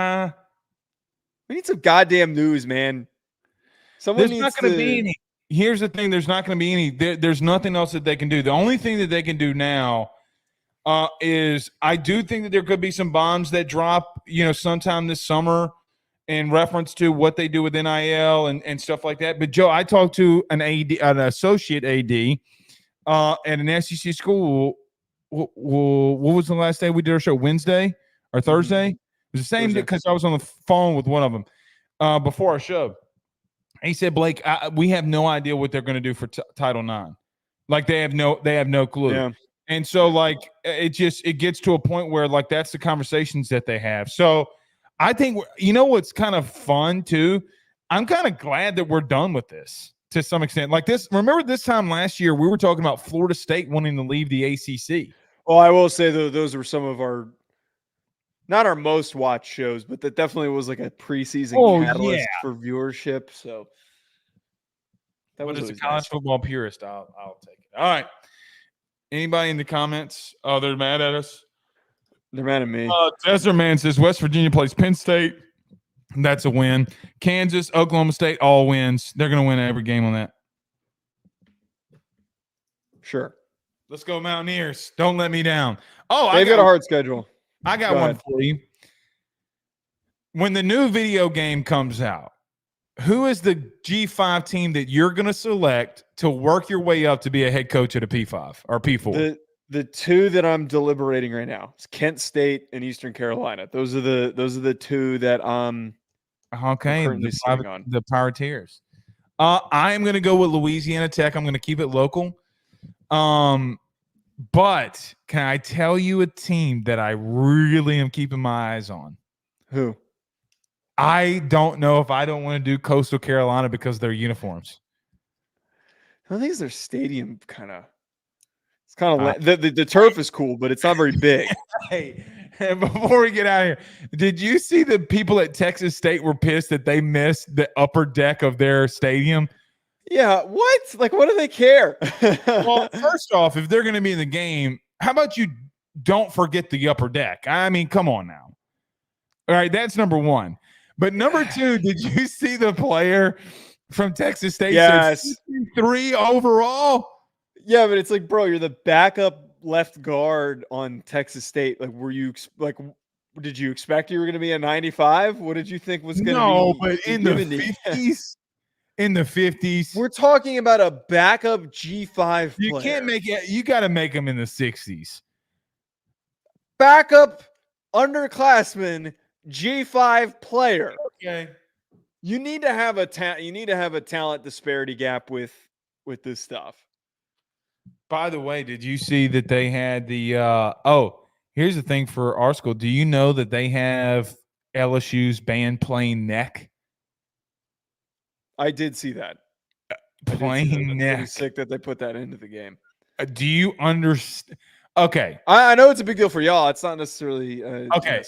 need some goddamn news, man. There's not going to be any. Here's the thing. There's not going to be any. There's nothing else that they can do. The only thing that they can do now is I do think that there could be some bombs that drop, sometime this summer in reference to what they do with NIL and stuff like that. But, Joe, I talked to an associate AD at an SEC school. What was the last day we did our show? Wednesday or Thursday? It was the same day because I was on the phone with one of them before our show. He said, Blake, we have no idea what they're going to do for Title IX. Like they have no clue. Yeah. And so like it gets to a point where like that's the conversations that they have. So I think what's kind of fun too. I'm kind of glad that we're done with this to some extent. Like this. Remember this time last year we were talking about Florida State wanting to leave the ACC. Well, I will say though those were some of our. Not our most watched shows, but that definitely was like a preseason catalyst for viewership. So that was as a college football purist, I'll take it. All right. Anybody in the comments? Oh, they're mad at us. They're mad at me. Desert Man says West Virginia plays Penn State. That's a win. Kansas, Oklahoma State, all wins. They're going to win every game on that. Sure. Let's go Mountaineers. Don't let me down. Oh, they've got a hard schedule. I got one for you. When the new video game comes out, who is the G5 team that you're going to select to work your way up to be a head coach at a P5 or P4? The 2 that I'm deliberating right now is Kent State and Eastern Carolina. Those are the 2 that I'm currently sitting on. The Pirateers. I am going to go with Louisiana Tech. I'm going to keep it local. But can I tell you a team that I really am keeping my eyes on? Who? I don't know if I don't want to do Coastal Carolina because of their uniforms. I think it's their stadium kind of. It's kind of the turf is cool, but it's not very big. Hey, and before we get out of here, did you see the people at Texas State were pissed that they missed the upper deck of their stadium? Yeah, what? Like, what do they care? Well, first off, if they're going to be in the game, how about you don't forget the upper deck? I mean, come on now. All right, that's number 1. But number 2, did you see the player from Texas State? Yes. 3 overall? Yeah, but it's like, bro, you're the backup left guard on Texas State. Like, did you expect you were going to be a 95? What did you think was going to be? No, but in the 50s. In the 50s. We're talking about a backup G5 player. You can't make it. You got to make them in the 60s. Backup underclassman G5 player. Okay. You need to have a talent disparity gap with this stuff. By the way, did you see that they had the here's the thing for our school. Do you know that they have LSU's band playing neck? I did see that. Playing neck. Pretty sick that they put that into the game. Do you understand? Okay. I know it's a big deal for y'all. It's not necessarily okay.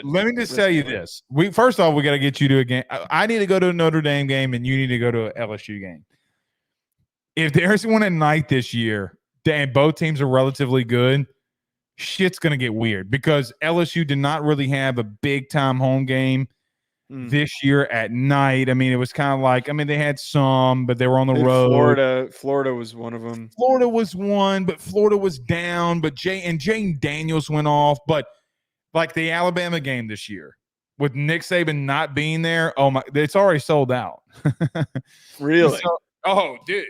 Let me just tell you this. First off, we got to get you to a game. I need to go to a Notre Dame game, and you need to go to an LSU game. If there's one at night this year, and both teams are relatively good, shit's going to get weird because LSU did not really have a big-time home game this year at night. I mean, it was kind of like, they had some, but they were on the road. Florida was one of them. Florida was one, but Florida was down. But Jane Daniels went off. But like the Alabama game this year with Nick Saban not being there, oh my, it's already sold out. Really? Oh, dude.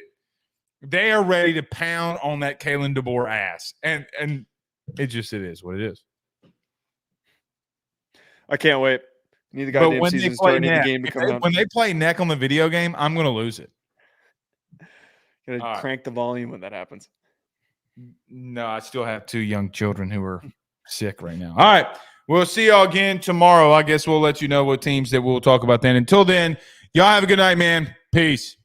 They are ready to pound on that Kalen DeBoer ass. And it is what it is. I can't wait. Need the goddamn season to start. Need the game to come out. When they play neck on the video game, I'm going to lose it. Gotta crank the volume when that happens. No, I still have 2 young children who are sick right now. All right. We'll see y'all again tomorrow. I guess we'll let you know what teams that we'll talk about then. Until then, y'all have a good night, man. Peace.